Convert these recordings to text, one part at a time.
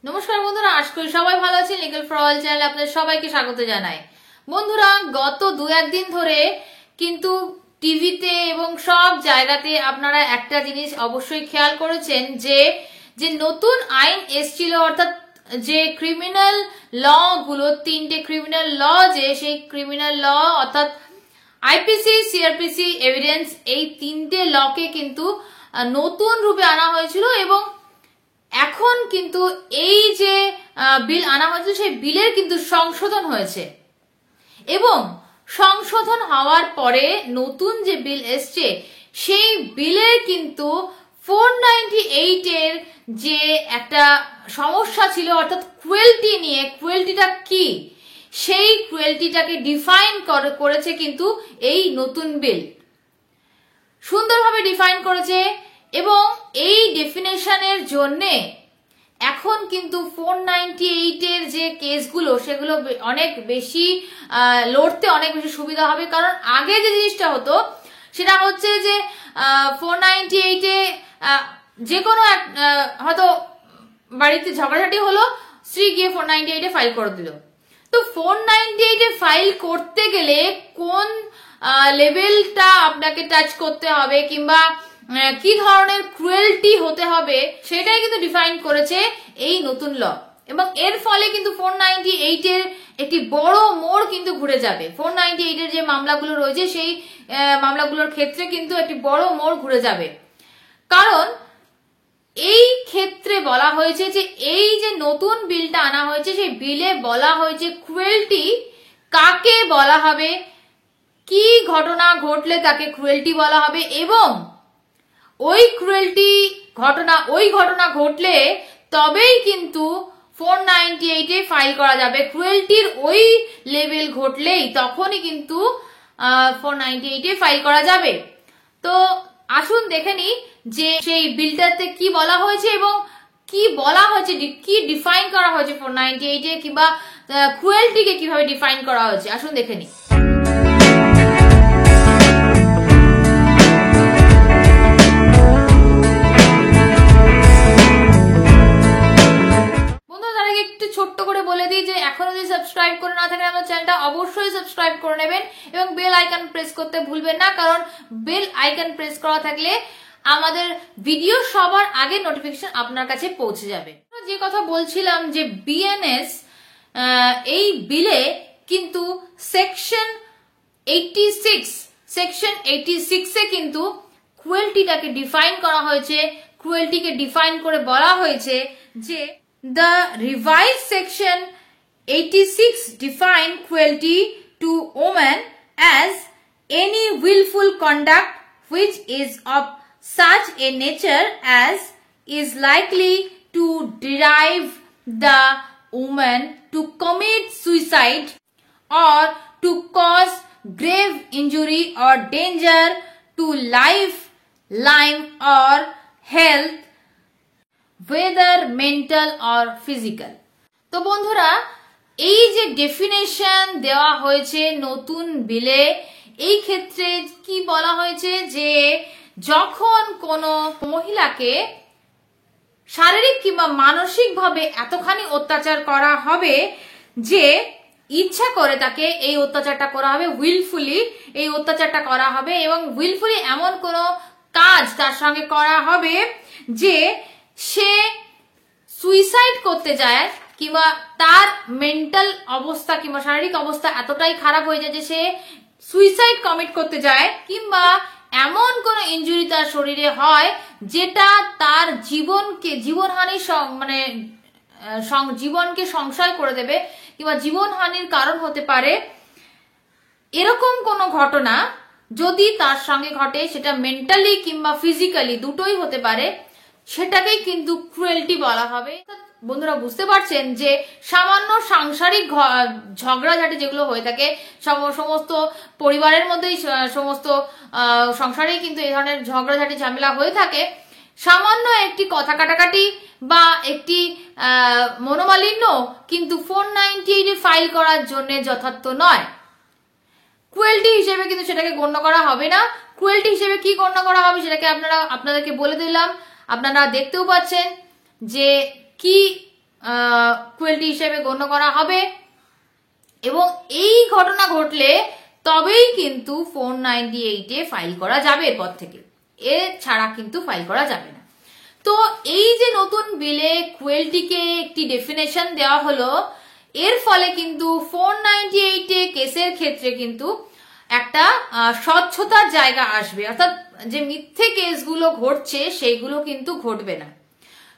নমস্কার বন্ধুরা, আশা করি সবাই ভালো আছেন। লিগ্যাল ফর অল চ্যানেলে আপনাদের সবাইকে স্বাগত জানাই। বন্ধুরা, গত দু একদিন ধরে কিন্তু টিভিতে এবং সব জায়গাতে আপনারা একটা জিনিস অবশ্যই খেয়াল করেছেন যে যে নতুন আইন এসছিল, অর্থাৎ যে ক্রিমিনাল ল গুলো, তিনটে ক্রিমিনাল ল, যে সেই ক্রিমিনাল ল অর্থাৎ আইপিসি, সিআরপিসি, এভিডেন্স, এই তিনটে লকে কিন্তু নতুন রূপে আনা হয়েছিল এবং এখন কিন্তু এই যে বিল আনা হয়েছে সেই বিলের কিন্তু সংশোধন হয়েছে এবং সংশোধন হওয়ার পরে নতুন যে বিল এসছে সেই বিলের কিন্তু 498 এর যে একটা সমস্যা ছিল, অর্থাৎ ক্রুয়েলটি নিয়ে, ক্রুয়েলটিটা কি সেই ক্রুয়েলটিটাকে ডিফাইন করেছে কিন্তু এই নতুন বিল সুন্দরভাবে ডিফাইন করেছে এবং এই ডেফিনেশনের জন্যে এখন কিন্তু 498 এর যে কেসগুলো সেগুলো অনেক বেশি লড়তে অনেক বেশি সুবিধা হবে। কারণ আগে যে জিনিসটা হতো সেটা হচ্ছে যে 498 এ যে কোনো হয়তো বাড়িতে ঝগড়াঝাটি হলো, স্ত্রী গিয়ে 498 এ ফাইল করে দিল। তো 498 এ ফাইল করতে গেলে কোন লেভেলটা আপনাকে টাচ করতে হবে কিংবা কি ধরনের ক্রুয়েলটি হতে হবে সেটাই কিন্তু ডিফাইন করেছে এই নতুন ল এবং এর ফলে কিন্তু 498 এর একটি বড় মোড় কিন্তু ঘুরে যাবে। 498 এর যে মামলাগুলো রয়েছে সেই মামলাগুলোর ক্ষেত্রে কিন্তু একটি বড় মোড় ঘুরে যাবে। কারণ এই ক্ষেত্রে বলা হয়েছে যে এই যে নতুন বিলটা আনা হয়েছে সেই বিলে বলা হয়েছে ক্রুয়েলটি কাকে বলা হবে, কি ঘটনা ঘটলে তাকে ক্রুয়েলটি বলা হবে এবং ওই ক্রুয়েলটি ঘটনা ঘটলে তবেই কিন্তু 498 এ ফাইল করা যাবে। ক্রুয়েলটির ওই লেভেল ঘটলেই তখনই কিন্তু 498 এ ফাইল করা যাবে। তো আসুন দেখে নি যে সেই বিলটাতে কি বলা হয়েছে এবং কি বলা হয়েছে, কি ডিফাইন করা হয়েছে 498 এ, কিংবা ক্রুয়েলটিকে কিভাবে ডিফাইন করা হয়েছে। আসুন দেখে নি। ছোট্ট করে বলে দিই যে এখনো যদি সাবস্ক্রাইব করে না থাকেন আমার চ্যানেলটা অবশ্যই সাবস্ক্রাইব করে নেবেন এবং বেল আইকন প্রেস করতে ভুলবেন না, কারণ বেল আইকন প্রেস করা থাকলে আমাদের ভিডিও সবার আগে নোটিফিকেশন আপনার কাছে পৌঁছে যাবে। যে কথা বলছিলাম যে বিএনএস এই বিলে কিন্তু সেকশন 86 এ কিন্তু ক্রুয়েলটিটাকে ডিফাইন করা হয়েছে। ক্রুয়েলটিকে ডিফাইন করে বলা হয়েছে যে the revised section 86 define cruelty to women as any willful conduct which is of such a nature as is likely to drive the woman to commit suicide or to cause grave injury or danger to life, limb or health, whether mental or physical। তো বন্ধুরা, এই যে definition দেওয়া হয়েছে নতুন বিলে, এই ক্ষেত্রে কি বলা হয়েছে যে যখন কোনো মহিলাকে শারীরিক কিংবা মানসিকভাবে এতখানি অত্যাচার করা হবে যে ইচ্ছা করে তাকে এই অত্যাচারটা করা হবে, উইলফুলি এই অত্যাচারটা করা হবে এবং উইলফুলি এমন কোনো কাজ তার সঙ্গে করা হবে যে সে সুইসাইড করতে যায় কিংবা তার মেন্টাল অবস্থা কিংবা শারীরিক অবস্থা এতটাই খারাপ হয়ে যায় যে সে সুইসাইড কমিট করতে যায় কিংবা এমন কোন ইনজুরি তার শরীরে হয় যেটা তার জীবনহানি মানে জীবনকে সংশয় করে দেবে কিংবা জীবনহানির কারণ হতে পারে, এরকম কোনো ঘটনা যদি তার সঙ্গে ঘটে, সেটা মেন্টালি কিংবা ফিজিক্যালি দুটোই হতে পারে, সেটাকেই কিন্তু ক্রুয়েলটি বলা হবে। বন্ধুরা বুঝতে পারছেন যে সামান্য সাংসারিক ঝগড়াঝাটি যেগুলো হয়ে থাকে, সমস্ত পরিবারের মধ্যেই, সমস্ত সংসারেই কিন্তু এই ধরনের ঝগড়াঝাটি ঝামেলা হয়ে থাকে, সামান্য একটি কথা কাটাকাটি বা একটি মনোমালিন্য কিন্তু 498 এ ফাইল করার জন্য যথার্থ নয়। ক্রুয়েলটি হিসেবে কিন্তু সেটাকে গণ্য করা হবে না। ক্রুয়েলটি হিসেবে কি গণ্য করা হবে সেটাকে আপনাদেরকে বলে দিলাম। আপনারা দেখতেও পাচ্ছেন যে কি ক্রুয়েলটি হিসেবে গণ্য করা হবে এবং এই ঘটনা ঘটলে তবেই কিন্তু 498-এ ফাইল করা যাবে এরপর থেকে, এছাড়া কিন্তু ফাইল করা যাবে না। তো এই যে নতুন বিলে ক্রুয়েলটিকে একটি ডেফিনেশন দেওয়া হলো, এর ফলে কিন্তু 498-এ কেসের ক্ষেত্রে কিন্তু একটা স্বচ্ছতার জায়গা আসবে, অর্থাৎ যে মিথ্যে কেসগুলো ঘটছে সেইগুলো কিন্তু ঘটবে না।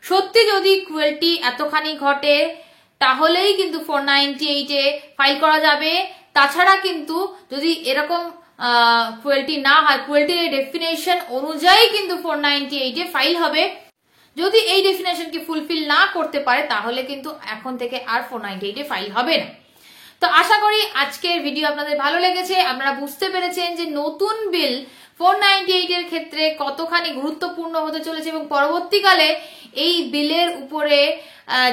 সত্যি যদি ক্রুয়েলটি এতখানি ঘটে তাহলেই কিন্তু 498-এ ফাইল করা যাবে। তাছাড়া কিন্তু যদি এরকম ক্রুয়েলটি না হয়, ক্রুয়েলটির ডেফিনেশন অনুযায়ী কিন্তু 498-এ ফাইল হবে। যদি এই ডেফিনেশনকে ফুলফিল না করতে পারে তাহলে কিন্তু এখন থেকে আর 498-এ ফাইল হবে না। তো আশা করি আজকের ভিডিও আপনাদের ভালো লেগেছে, আপনারা বুঝতে পেরেছেন যে নতুন বিল 498-এর ক্ষেত্রে কতখানি গুরুত্বপূর্ণ হতে চলেছে এবং পরবর্তীকালে এই বিলের উপরে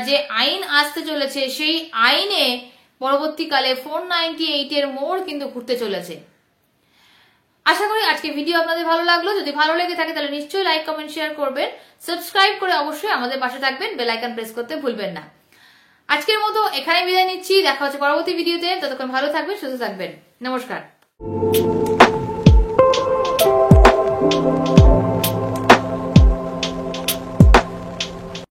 যে আইন আসতে চলেছে সেই আইনে পরবর্তীকালে 498-এর মোড় কিন্তু ঘুরতে চলেছে। আশা করি আজকে ভিডিও আপনাদের ভালো লাগলো। যদি ভালো লেগে থাকে তাহলে নিশ্চয়ই লাইক, কমেন্ট, শেয়ার করবেন। সাবস্ক্রাইব করে অবশ্যই আমাদের পাশে থাকবেন, বেল আইকন প্রেস করতে ভুলবেন না। আজকের মতো এখানে বিদায় নিচ্ছি, দেখা হচ্ছে পরবর্তী ভিডিওতে। ততক্ষণ ভালো থাকবেন, সুস্থ থাকবেন, নমস্কার।